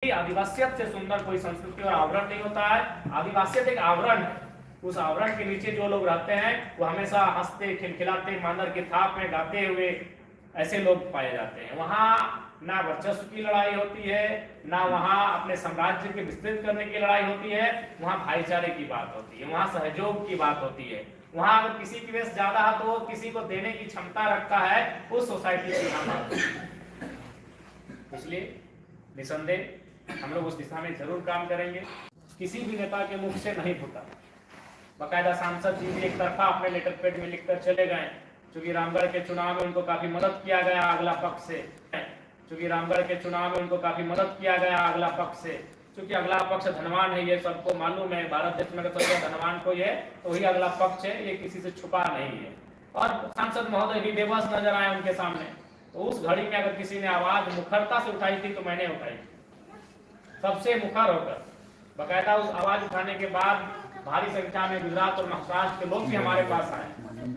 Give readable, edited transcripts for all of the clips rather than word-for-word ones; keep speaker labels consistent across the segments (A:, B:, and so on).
A: क्योंकि आदिवासियत से सुंदर कोई संस्कृति और आवरण नहीं होता है। आदिवासियत एक आवरण है, उस आवरण के नीचे जो लोग रहते हैं वो हमेशा हंसते खिलखिलाते मानर के थाप में गाते हुए ऐसे लोग पाए जाते हैं। वहाँ ना वर्चस्व की लड़ाई होती है, ना वहाँ अपने साम्राज्य के विस्तृत करने की लड़ाई होती है, वहाँ भाईचारे की बात होती है, वहाँ सहयोग की बात होती है। वहाँ अगर किसी की वेश ज्यादा है तो वो किसी को देने की क्षमता रखता है, उस सोसाइटी की यहाँ बात होती है। इसलिए निसंदेह हम लोग उस दिशा में जरूर काम करेंगे। किसी भी नेता के मुख से नहीं फूटा, बाकायदा सांसद जी भी एक तरफा अपने लेटर पैड में लिखकर चले गए, क्योंकि रामगढ़ के चुनाव में उनको काफी मदद किया गया अगला पक्ष से, क्योंकि रामगढ़ के चुनाव में उनको काफी मदद किया गया अगला पक्ष से, क्योंकि अगला पक्ष धनवान है, ये सबको मालूम है। भारत देश में सबसे धनवान कोई है तो वही अगला पक्ष है, ये किसी से छुपा नहीं है। और सांसद महोदय भी बेबस नजर आए उनके सामने, तो उस घड़ी में अगर किसी ने आवाज मुखरता से उठाई थी तो मैंने उठाई, सबसे मुखर होकर। बाकायदा उस आवाज उठाने के बाद भारी संख्या में गुजरात और महाराष्ट्र के लोग भी हमारे पास आए,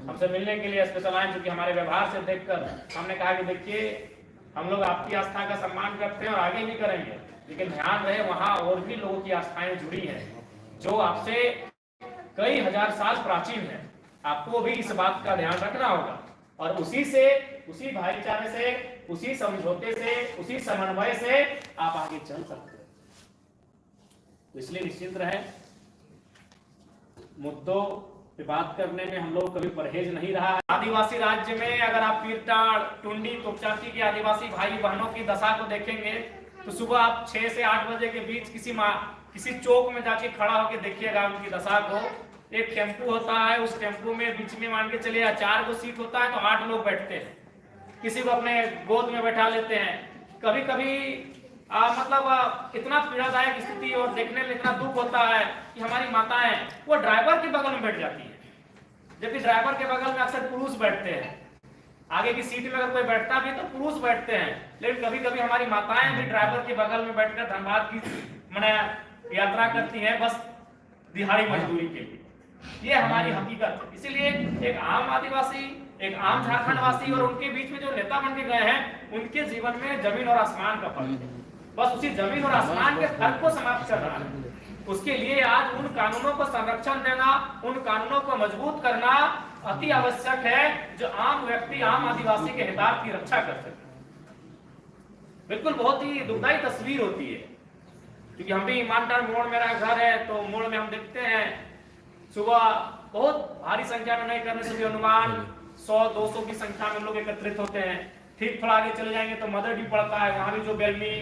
A: हमसे मिलने के लिए स्पेशल आए, क्योंकि हमारे व्यवहार से देखकर हमने कहा कि देखिए हम लोग आपकी आस्था का सम्मान करते हैं और आगे भी करेंगे, लेकिन ध्यान रहे वहाँ और भी लोगों की आस्थाएं जुड़ी हैं जो आपसे कई हजार साल प्राचीन है। आपको भी इस बात का ध्यान रखना होगा और उसी से, उसी भाईचारे से, उसी समझौते से, उसी समन्वय से आप आगे चल सकते हैं। तो इसलिए निश्चिंत रहे, मुद्दों पे बात करने में हम लोग कभी परहेज नहीं रहा है। आदिवासी राज्य में अगर आप पीरटाड़, टुंडी, तोपचाची के आदिवासी भाई बहनों की दशा को देखेंगे तो सुबह आप 6 से 8 बजे के बीच किसी चौक में जाके खड़ा होकर देखिएगा उनकी दशा को। एक टेम्पू होता है, उस टेम्पू में बीच में मान के चलिए 4 गो सीट होता है तो 8 लोग बैठते हैं, किसी को अपने गोद में बैठा लेते हैं। कभी कभी मतलब इतना पीड़ादायक स्थिति और देखने में इतना दुख होता है कि हमारी माताएं वो ड्राइवर के बगल में बैठ जाती है, जबकि ड्राइवर के बगल में अक्सर पुरुष बैठते हैं। आगे की सीट में अगर कोई बैठता भी तो पुरुष बैठते हैं, लेकिन कभी कभी हमारी माताएं भी ड्राइवर के बगल में बैठकर धनबाद की मैंने यात्रा करती है बस दिहाड़ी मजदूरी के लिए। ये हमारी हकीकत है। इसीलिए एक आम आदिवासी, एक आम झारखंडवासी और उनके बीच में जो नेता बन के गए हैं, उनके जीवन में जमीन और आसमान का फर्क है। बस उसी जमीन और आसमान के फर्क को समाप्त करना है। उसके लिए आज उन कानूनों को संरक्षण देना, उन कानूनों को मजबूत करना अति आवश्यक है जो आम व्यक्ति, आम आदिवासी के हितार्थ की रक्षा कर सके। बिल्कुल बहुत ही दुखदायी तस्वीर होती है, क्योंकि हम भी ईमानदार मोड़ मेरा घर है, तो मोड़ में हम देखते हैं सुबह बहुत भारी संख्या में नहीं करने से भी अनुमान 100-200 की संख्या में लोग एकत्रित होते हैं। ठीक थोड़ा आगे चले जाएंगे तो मदर भी पड़ता है, वहां भी जो बेलमी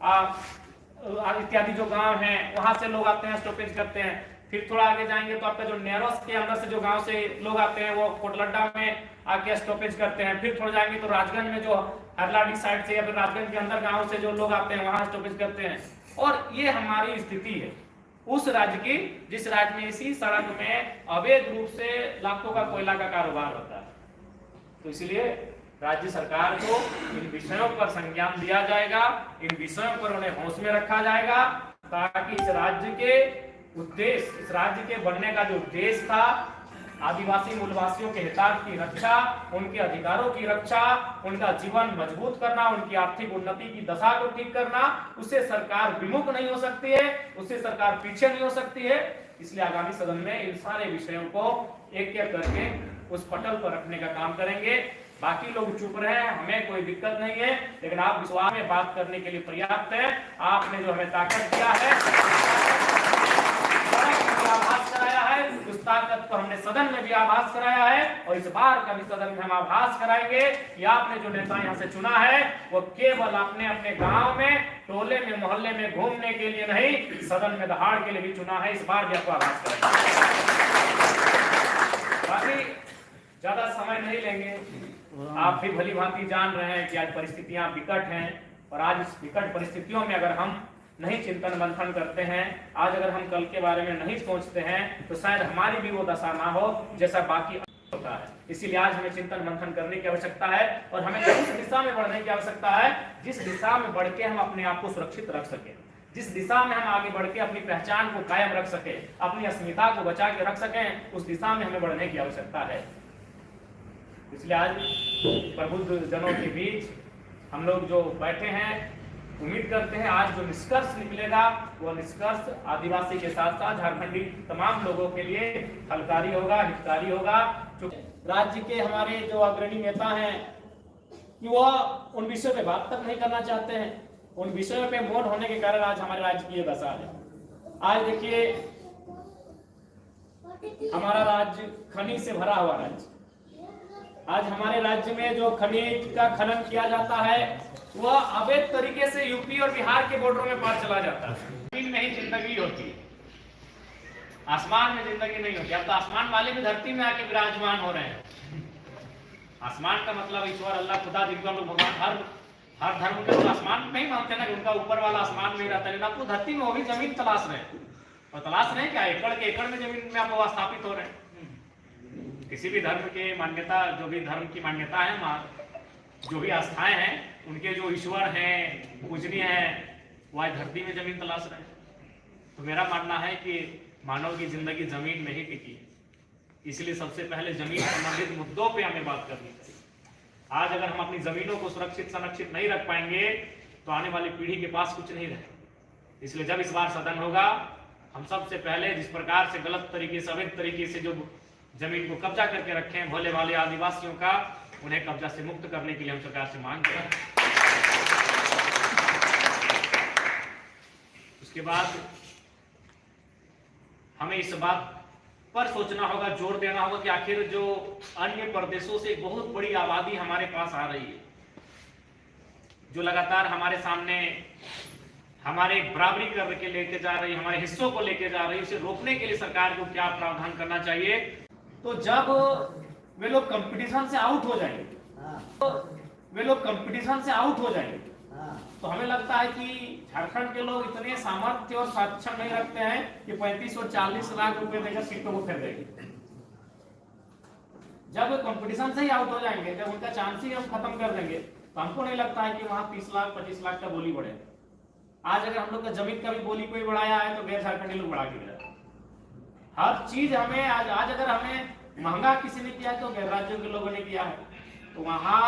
A: इत्यादि जो गांव हैं वहां से लोग आते हैं, स्टॉपेज करते हैं। फिर थोड़ा आगे जाएंगे तो आपका जो नेरोस के अंदर से जो गांव से लोग आते हैं वो कोटलड्डा में आके स्टॉपेज करते हैं। फिर थोड़ा जाएंगे तो राजगंज में जो हरलाडी साइड से या फिर राजगंज के अंदर गांव से जो लोग आते हैं वहां स्टॉपेज करते हैं। और ये हमारी स्थिति है उस राज्य की जिस राज्य में इसी सड़क में अवैध रूप से लाखों का कोयला का कारोबार होता है। तो इसलिए राज्य सरकार को इन विषयों पर संज्ञान दिया जाएगा, इन विषयों पर उन्हें होश में रखा जाएगा, ताकि इस राज्य के उद्देश्य, इस राज्य के बनने का जो उद्देश्य था, आदिवासी मूलवासियों के हितार्थ की रक्षा, उनके अधिकारों की रक्षा, उनका जीवन मजबूत करना, उनकी आर्थिक उन्नति की दशा को ठीक करना, उससे सरकार विमुख नहीं हो सकती है, उससे सरकार पीछे नहीं हो सकती है। इसलिए आगामी सदन में इन सारे विषयों को एक एक करके उस पटल पर रखने का काम करेंगे। बाकी लोग चुप रहे, हमें कोई दिक्कत नहीं है, लेकिन आप विश्वास में बात करने के लिए पर्याप्त है। आपने जो हमें ताकत दिया है, आभास कराया है, उस ताकत को हमने सदन में भी आभास कराया है और इस बार का भी सदन में हम आभास कराएंगे कि आपने जो नेता यहाँ से चुना है वो केवल आपने अपने गांव में, टोले में, मोहल्ले में घूमने के लिए नहीं, सदन में दहाड़ के लिए भी चुना है। इस बार भी आपको आभास कराएंगे। बाकी ज्यादा समय नहीं लेंगे, आप भी भली भांति जान रहे हैं कि आज परिस्थितियां विकट हैं और आज इस विकट परिस्थितियों में अगर हम नहीं चिंतन मंथन करते हैं, आज अगर हम कल के बारे में नहीं सोचते हैं, तो शायद हमारी भी वो दशा ना हो जैसा बाकी होता है। इसीलिए आज हमें चिंतन मंथन करने की आवश्यकता है और हमें उस दिशा में बढ़ने की आवश्यकता है जिस दिशा में बढ़ के हम अपने आप को सुरक्षित रख सके, जिस दिशा में हम आगे बढ़ के अपनी पहचान को कायम रख सके, अपनी अस्मिता को बचा के रख सकें, उस दिशा में हमें बढ़ने की आवश्यकता है। इसलिए आज प्रबुद्ध जनों के बीच हम लोग जो बैठे हैं, उम्मीद करते हैं आज जो निष्कर्ष निकलेगा वो निष्कर्ष आदिवासी के साथ साथ झारखंडी तमाम लोगों के लिए फलकारी होगा, हितकारी होगा। राज्य के हमारे जो अग्रणी नेता हैं कि वो उन विषयों पे बात तक नहीं करना चाहते हैं, उन विषयों पे मौन होने के कारण आज हमारे राज्य की ये दशा है। आज देखिए हमारा राज्य खनिज से भरा हुआ राज्य, आज हमारे राज्य में जो खनिज का खनन किया जाता है वह अवैध तरीके से यूपी और बिहार के बॉर्डरों में पार चला जाता है। जमीन में ही जिंदगी होती है, आसमान में जिंदगी नहीं होती। अब तो आसमान वाले भी धरती में आके विराजमान हो रहे हैं। आसमान का मतलब ईश्वर अल्लाह खुदा जिनको हम लोग भगवान हर धर्म में तो आसमान नहीं मानते ना कि उनका ऊपर वाला आसमान में रहता है, लेकिन आपको धरती में वो भी जमीन तलाश रहे हैं। और तलाश रहे हैं क्या, एकड़ के एकड़ में जमीन में आप स्थापित हो रहे हैं। किसी भी धर्म के मान्यता, जो भी धर्म की मान्यता है, जो भी आस्थाएं हैं, उनके जो ईश्वर हैं, पूजनीय हैं, वह धरती में जमीन तलाश रहे हैं। तो मेरा मानना है कि मानव की जिंदगी जमीन में ही टिकी है, इसलिए सबसे पहले जमीन संबंधित मुद्दों पे हमें बात करनी चाहिए। आज अगर हम अपनी जमीनों को सुरक्षित संरक्षित नहीं रख पाएंगे तो आने वाली पीढ़ी के पास कुछ नहीं रहेगा। इसलिए जब इस बार सदन होगा, हम सबसे पहले जिस प्रकार से गलत तरीके से, अवैध तरीके से जो जमीन को कब्जा करके रखे हैं भोले वाले आदिवासियों का, उन्हें कब्जा से मुक्त करने के लिए हम सरकार से मांग करें। उसके बाद हमें इस बात पर सोचना होगा, जोर देना होगा कि आखिर जो अन्य प्रदेशों से बहुत बड़ी आबादी हमारे पास आ रही है, जो लगातार हमारे सामने हमारे बराबरी करके लेके जा रही है, हमारे हिस्सों को लेके जा रही है, उसे रोकने के लिए सरकार को क्या प्रावधान करना चाहिए। तो जब वे लोग कंपटीशन से आउट हो जाएंगे, तो हमें लगता है कि झारखंड के लोग इतने सामर्थ्य और सक्षम नहीं रखते हैं कि 35 और 40 लाख रुपए देकर सीटों को खरीदेंगे। जब वे कंपटीशन से ही आउट हो जाएंगे, जब उनका चांस ही हम खत्म कर देंगे, तो हमको नहीं लगता है कि वहां 30 लाख 25 लाख का बोली बढ़े। आज अगर हम लोग का जमीन का भी बोली कोई बढ़ाया है तो गैर झारखंडी लोग बढ़ा के गिरा। हर चीज हमें आज अगर हमें महंगा किसी ने किया तो गैर राज्यों के लोगों ने किया है। तो वहां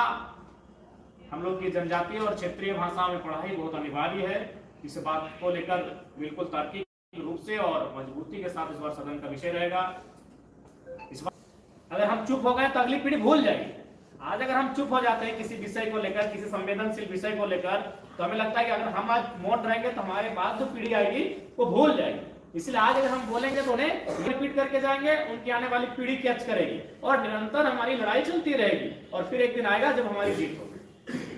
A: हम लोग की जनजातीय और क्षेत्रीय भाषा में पढ़ाई बहुत अनिवार्य है। इस बात को लेकर बिल्कुल तार्किक रूप से और मजबूती के साथ इस बार सदन का विषय रहेगा। इस बार अगर हम चुप हो गए तो अगली पीढ़ी भूल जाएगी। आज अगर हम चुप हो जाते हैं किसी विषय को लेकर, किसी संवेदनशील विषय को लेकर, तो हमें लगता है कि अगर हम आज मौन रहेंगे तो हमारे बाद जो पीढ़ी आएगी वो भूल जाएगी। इसलिए आज अगर हम बोलेंगे तो उन्हें रिपीट करके जाएंगे, उनकी आने वाली पीढ़ी कैच करेगी और निरंतर हमारी लड़ाई चलती रहेगी और फिर एक दिन आएगा जब हमारी जीत होगी।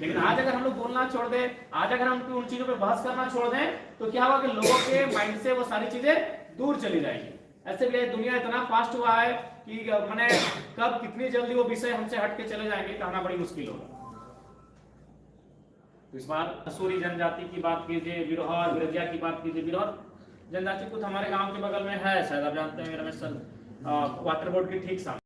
A: लेकिन आज अगर हम लोग बोलना छोड़ दें, आज अगर हम उन चीजों पे बहस करना छोड़ दें, तो क्या होगा कि लोगों के माइंड से वो सारी चीजें दूर चली जाएंगी। ऐसे भी दुनिया इतना फास्ट हुआ है कि मैंने कब कितनी जल्दी वो विषय हमसे हट के चले जाएंगे कहना बड़ी मुश्किल होगा। तो इस बार सूरी जनजाति की बात कीजिए, बिरहौर बिरजिया की बात कीजिए। बिरहौर जनजाति कुछ हमारे गांव के बगल में है, शायद आप जानते हैं, रमेश सर, वाटर बोर्ड के ठीक सामने।